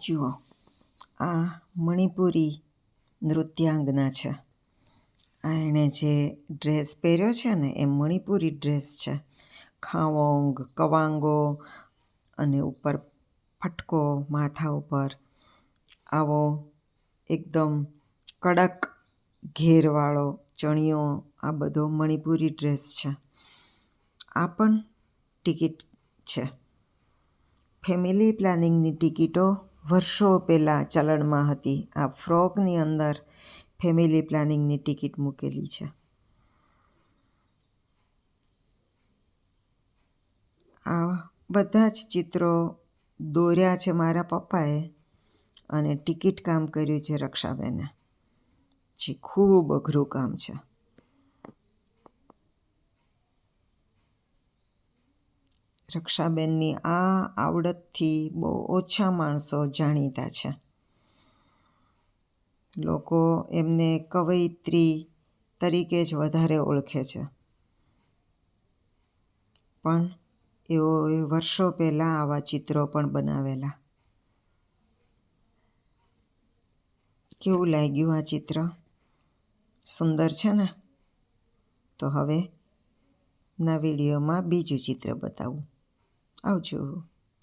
જુઓ, આ મણિપુરી નૃત્યાંગના છે. આ એણે જે ડ્રેસ પહેર્યો છે ને એ મણિપુરી ડ્રેસ છે. ખાવોંગ, કવાંગો અને ઉપર ફટકો માથા ઉપર, આવો એકદમ કડક ઘેરવાળો ચણિયો, આ બધો મણિપુરી ડ્રેસ છે. આ પણ ટિકિટ છે. ફેમિલી પ્લાનિંગની ટિકિટો વર્ષો પહેલાં ચલણમાં હતી. આ ફ્રોકની અંદર ફેમિલી પ્લાનિંગની ટિકિટ મૂકેલી છે. આ બધા જ ચિત્રો દોર્યા છે મારા પપ્પાએ અને ટિકિટ કામ કર્યું છે રક્ષાબેને, જે ખૂબ અઘરું કામ છે. રક્ષાબેનની આ આવડતથી બહુ ઓછા માણસો જાણીતા છે. લોકો એમને કવયિત્રી તરીકે જ વધારે ઓળખે છે. પણ એઓએ વર્ષો પહેલાં આવા ચિત્રો પણ બનાવેલા. કેવું લાગ્યું આ ચિત્ર? સુંદર છે ને? તો હવે ના વિડીયોમાં બીજું ચિત્ર બતાવું. આવજો.